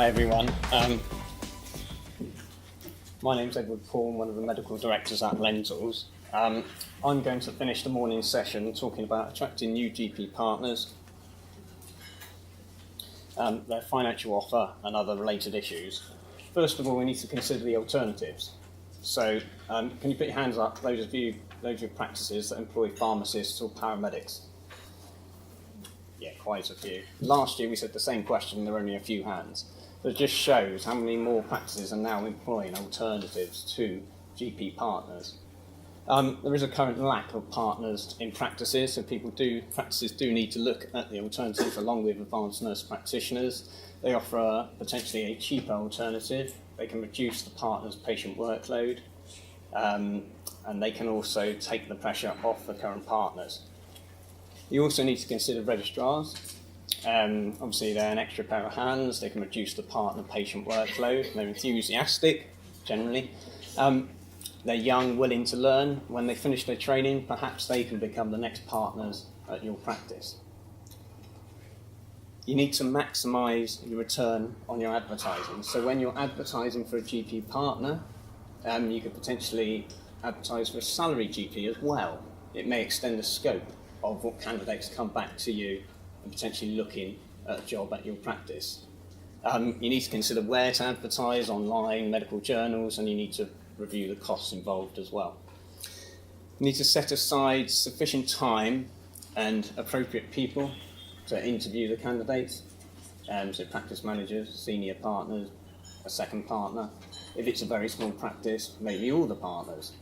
Hi everyone. My name's Edward Paul, one of the medical directors at Lentils. I'm going to finish the morning session talking about attracting new GP partners, their financial offer and other related issues. First of all, we need to consider the alternatives. So can you put your hands up, those of you practices that employ pharmacists or paramedics? Yeah, quite a few. Last year we said the same question, there were only a few hands. But it just shows how many more practices are now employing alternatives to GP partners. There is a current lack of partners in practices, so practices do need to look at the alternatives along with advanced nurse practitioners. They offer potentially a cheaper alternative. They can reduce the partner's patient workload, and they can also take the pressure off the current partners. You also need to consider registrars. Obviously, they're an extra pair of hands. They can reduce the partner-patient workload. They're enthusiastic, generally. They're young, willing to learn. When they finish their training, perhaps they can become the next partners at your practice. You need to maximise your return on your advertising. So when you're advertising for a GP partner, you could potentially advertise for a salary GP as well. It may extend the scope of what candidates come back to you and potentially looking at a job at your practice. You need to consider where to advertise, online, medical journals, and you need to review the costs involved as well. You need to set aside sufficient time and appropriate people to interview the candidates, so practice managers, senior partners, a second partner. If it's a very small practice, maybe all the partners.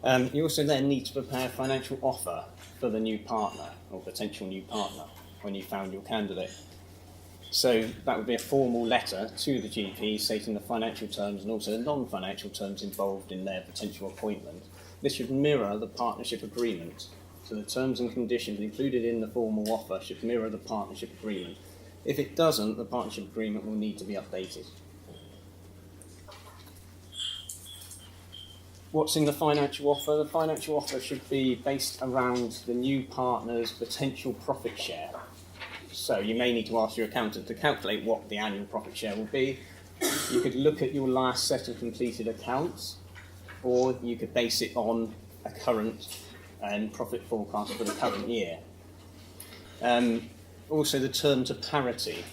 You also then need to prepare a financial offer for the new partner or potential new partner when you found your candidate. So that would be a formal letter to the GP stating the financial terms and also the non-financial terms involved in their potential appointment. This should mirror the partnership agreement. So the terms and conditions included in the formal offer should mirror the partnership agreement. If it doesn't, the partnership agreement will need to be updated. What's in the financial offer? The financial offer should be based around the new partner's potential profit share. So you may need to ask your accountant to calculate what the annual profit share will be. You could look at your last set of completed accounts, or you could base it on a current profit forecast for the current year. Also, the term to parity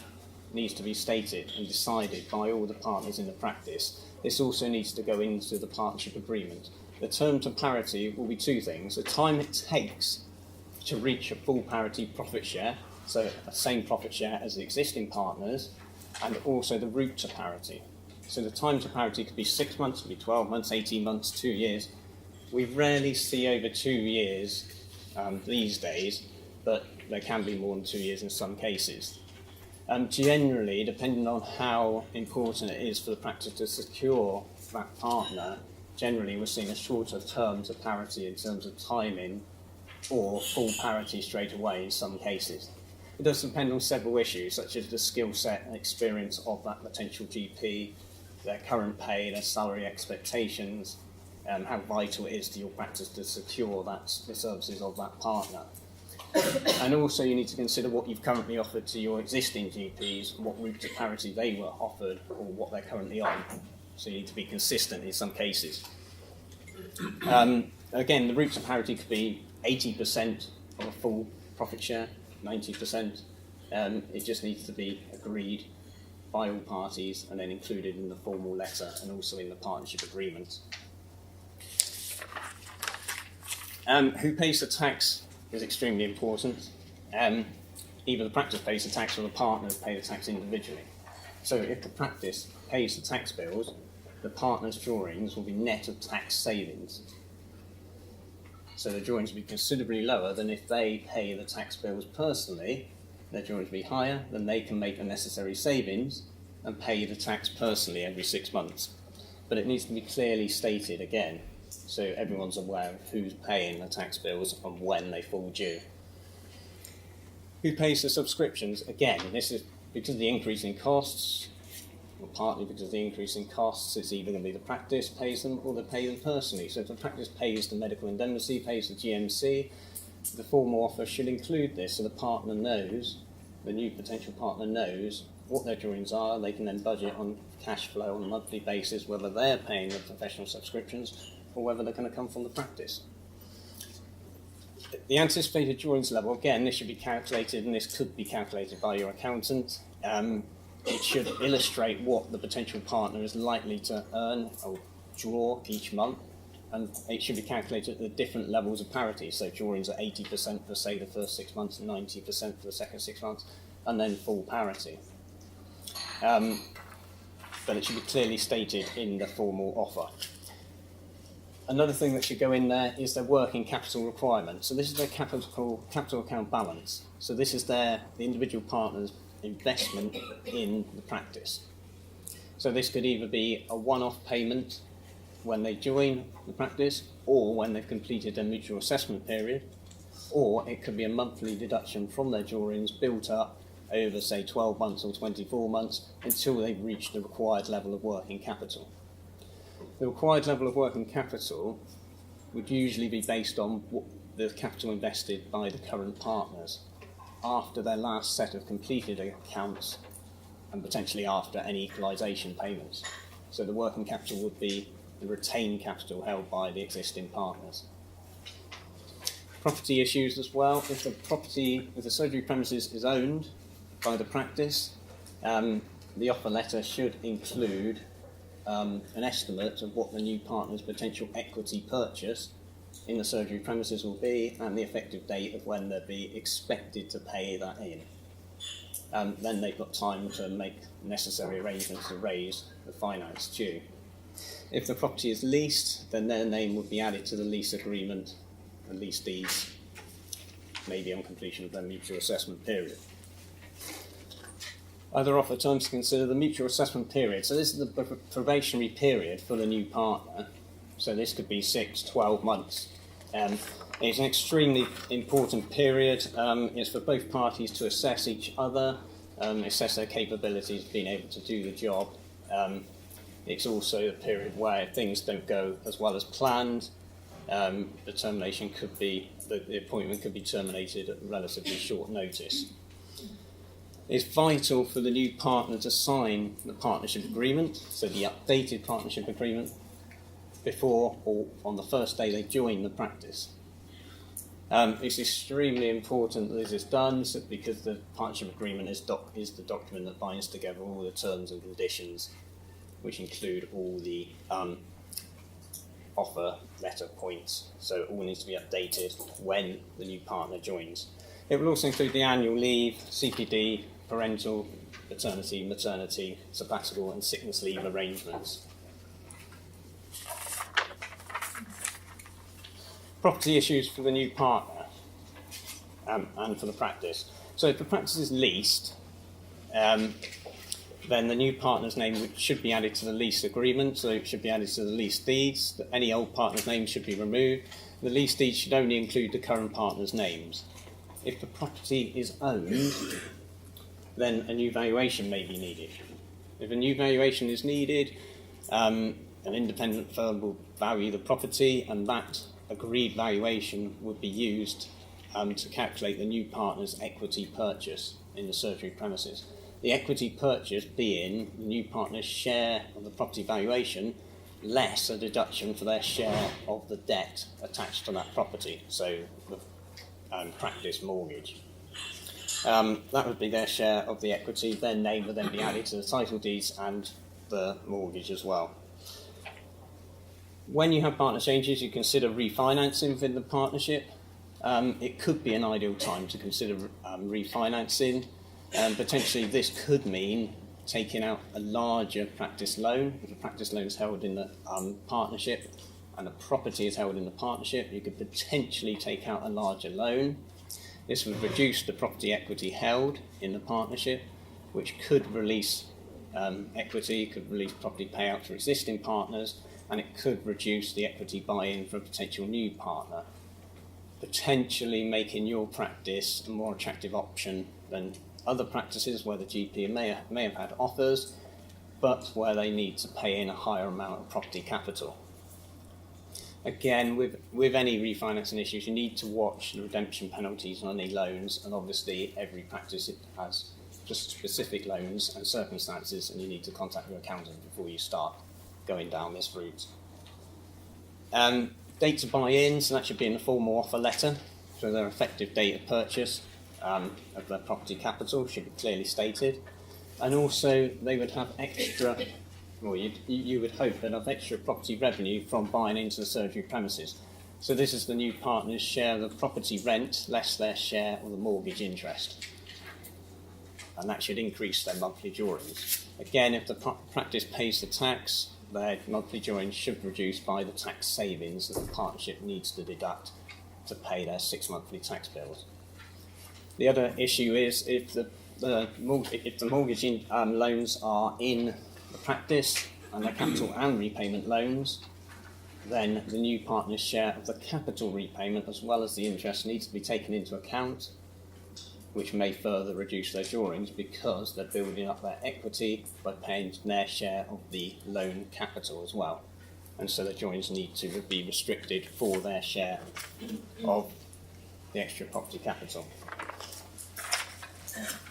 needs to be stated and decided by all the partners in the practice. This also needs to go into the partnership agreement. The term to parity will be two things: the time it takes to reach a full parity profit share, so the same profit share as the existing partners, and also the route to parity. So the time to parity could be 6 months, could be 12 months, 18 months, 2 years. We rarely see over 2 years these days, but there can be more than 2 years in some cases. Generally, depending on how important it is for the practice to secure that partner, generally we're seeing a shorter term to parity in terms of timing, or full parity straight away in some cases. It does depend on several issues, such as the skill set and experience of that potential GP, their current pay, their salary expectations, how vital it is to your practice to secure the services of that partner. And also you need to consider what you've currently offered to your existing GPs, what route to parity they were offered, or what they're currently on. So you need to be consistent in some cases. Again, the route to parity could be 80% of a full profit share, 90%. It just needs to be agreed by all parties and then included in the formal letter and also in the partnership agreement. Who pays the tax is extremely important. Either the practice pays the tax or the partners pay the tax individually. So if the practice pays the tax bills, the partner's drawings will be net of tax savings. So the drawings will be considerably lower than if they pay the tax bills personally. Their drawings will be higher, then they can make the necessary savings and pay the tax personally every 6 months. But it needs to be clearly stated again, so everyone's aware of who's paying the tax bills and when they fall due. Who pays the subscriptions? Again, this is because of the increase in costs, or partly because of the increase in costs. It's either going to be the practice pays them or they pay them personally. So if the practice pays the medical indemnity, pays the GMC, the formal offer should include this so the partner knows, the new potential partner knows what their drawings are. They can then budget on cash flow on a monthly basis, whether they're paying the professional subscriptions or whether they're going to come from the practice. The anticipated drawings level, again, this should be calculated, and this could be calculated by your accountant. It should illustrate what the potential partner is likely to earn or draw each month, and it should be calculated at the different levels of parity. So drawings are 80% for, say, the first 6 months, and 90% for the second 6 months, and then full parity. But it should be clearly stated in the formal offer. Another thing that should go in there is their working capital requirement. So this is their capital account balance. So this is the individual partner's investment in the practice. So this could either be a one-off payment when they join the practice, or when they've completed their mutual assessment period, or it could be a monthly deduction from their drawings built up over, say, 12 months or 24 months until they've reached the required level of working capital. The required level of working capital would usually be based on what the capital invested by the current partners after their last set of completed accounts, and potentially after any equalisation payments. So the working capital would be the retained capital held by the existing partners. Property issues as well. If the surgery premises is owned by the practice, the offer letter should include an estimate of what the new partner's potential equity purchase in the surgery premises will be, and the effective date of when they'll be expected to pay that in. Then they've got time to make necessary arrangements to raise the finance due. If the property is leased, then their name would be added to the lease agreement, the lease deeds, maybe on completion of their mutual assessment period. Other offer terms to consider: the mutual assessment period. So this is the probationary period for the new partner. So this could be 6, 12 months. It's an extremely important period. It's for both parties to assess each other, assess their capabilities of being able to do the job. It's also a period where things don't go as well as planned. The appointment could be terminated at relatively short notice. It's vital for the new partner to sign the partnership agreement, so the updated partnership agreement, before or on the first day they join the practice. It's extremely important that this is done, because the partnership agreement is the document that binds together all the terms and conditions, which include all the offer letter points. So it all needs to be updated when the new partner joins. It will also include the annual leave, CPD, parental, paternity, maternity, sabbatical and sickness leave arrangements. Property issues for the new partner and for the practice. So if the practice is leased, then the new partner's name should be added to the lease agreement, so it should be added to the lease deeds. Any old partner's name should be removed. The lease deeds should only include the current partner's names. If the property is owned, then a new valuation may be needed. If a new valuation is needed, an independent firm will value the property, and that agreed valuation would be used to calculate the new partner's equity purchase in the surgery premises. The equity purchase being the new partner's share of the property valuation less a deduction for their share of the debt attached to that property, so the practice mortgage. That would be their share of the equity. Their name would then be added to the title deeds and the mortgage as well. When you have partner changes, you consider refinancing within the partnership. It could be an ideal time to consider refinancing. Potentially this could mean taking out a larger practice loan. If the practice loan is held in the partnership and the property is held in the partnership, you could potentially take out a larger loan. This would reduce the property equity held in the partnership, which could release equity, could release property payout for existing partners, and it could reduce the equity buy-in for a potential new partner, potentially making your practice a more attractive option than other practices where the GP may have had offers, but where they need to pay in a higher amount of property capital. Again, with any refinancing issues, you need to watch the redemption penalties on any loans, and obviously every practice has just specific loans and circumstances, and you need to contact your accountant before you start going down this route. Date to buy in, so that should be in the formal offer letter, so their effective date of purchase of their property capital should be clearly stated. And also they would have extra, well, you would hope they'd have extra property revenue from buying into the surgery premises. So this is the new partner's share of the property rent less their share of the mortgage interest. And that should increase their monthly drawings. Again, if the practice pays the tax, their monthly drawings should reduce by the tax savings that the partnership needs to deduct to pay their 6 monthly tax bills. The other issue is if the mortgage loans are in the practice and the capital and repayment loans, then the new partner's share of the capital repayment as well as the interest needs to be taken into account, which may further reduce their drawings because they're building up their equity by paying their share of the loan capital as well. And so the drawings need to be restricted for their share of the extra property capital.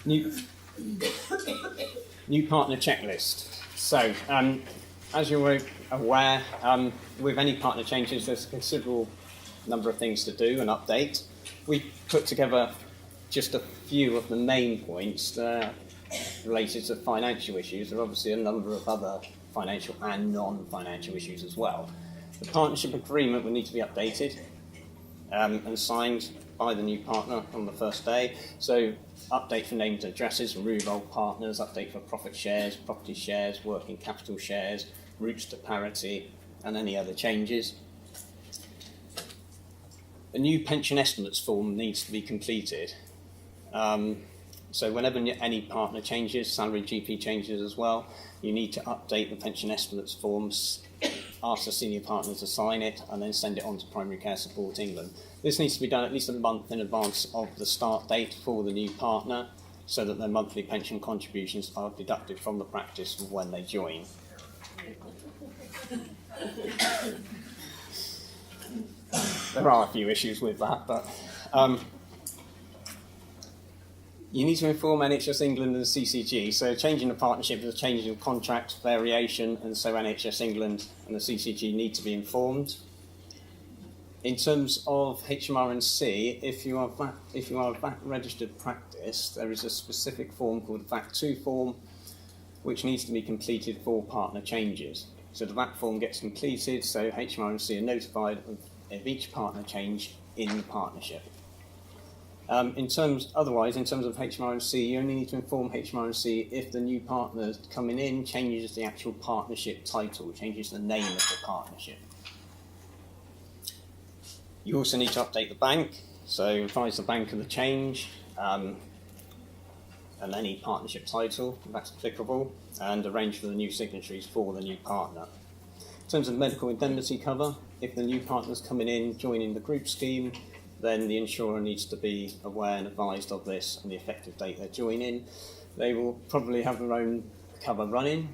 New partner checklist. So, as you're aware, with any partner changes, there's a considerable number of things to do and update. We put together just a few of the main points related to financial issues. There are obviously a number of other financial and non-financial issues as well. The partnership agreement will need to be updated and signed by the new partner on the first day. So update for named addresses, remove old partners, update for profit shares, property shares, working capital shares, routes to parity, and any other changes. A new pension estimates form needs to be completed. So whenever any partner changes, salary GP changes as well, you need to update the pension estimates forms, ask the senior partner to sign it, and then send it on to Primary Care Support England. This needs to be done at least a month in advance of the start date for the new partner, so that their monthly pension contributions are deducted from the practice when they join. There are a few issues with that, but you need to inform NHS England and the CCG. So changing the partnership is a change in contract variation, and so NHS England and the CCG need to be informed. In terms of HMRC, if you are a VAT registered practice, there is a specific form called the VAT2 form, which needs to be completed for partner changes. So the VAT form gets completed, so HMRC are notified of each partner change in the partnership. In terms of HMRC, you only need to inform HMRC if the new partner coming in changes the actual partnership title, changes the name of the partnership. You also need to update the bank, so advise the bank of the change and any partnership title, if that's applicable, and arrange for the new signatories for the new partner. In terms of medical indemnity cover, if the new partner's coming in, joining the group scheme, then the insurer needs to be aware and advised of this and the effective date they're joining. They will probably have their own cover running,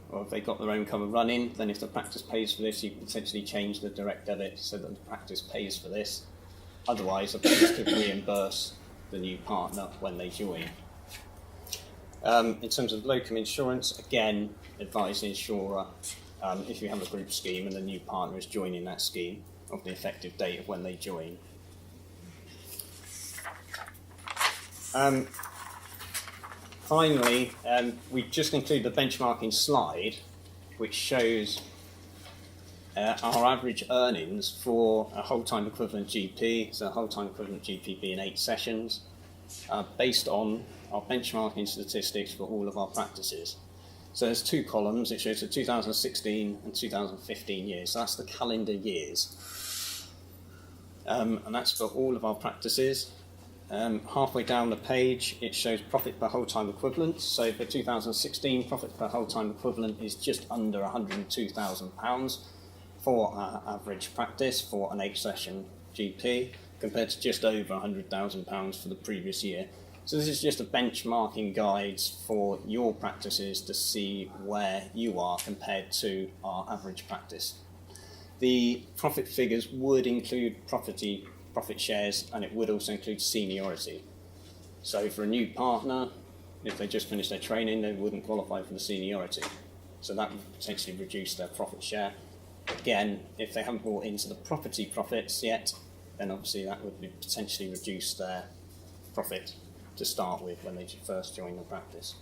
or if they've got their own cover running, then if the practice pays for this, you can potentially change the direct debit so that the practice pays for this. Otherwise, the practice could reimburse the new partner when they join. In terms of locum insurance, again, advise the insurer if you have a group scheme and the new partner is joining that scheme of the effective date of when they join. Finally, we just include the benchmarking slide, which shows our average earnings for a whole-time equivalent GP, so a whole-time equivalent GP being 8 sessions, based on our benchmarking statistics for all of our practices. So there's 2 columns. It shows the 2016 and 2015 years. So that's the calendar years. And that's for all of our practices. Halfway down the page, it shows profit per whole-time equivalent. So for 2016, profit per whole-time equivalent is just under £102,000 for our average practice for an 8-session GP, compared to just over £100,000 for the previous year. So this is just a benchmarking guide for your practices to see where you are compared to our average practice. The profit figures would include profit shares, and it would also include seniority. So for a new partner, If they just finished their training, they wouldn't qualify for the seniority. So that would potentially reduce their profit share. Again, if they haven't brought into the property profits yet, then obviously that would potentially reduce their profit to start with when they first join the practice.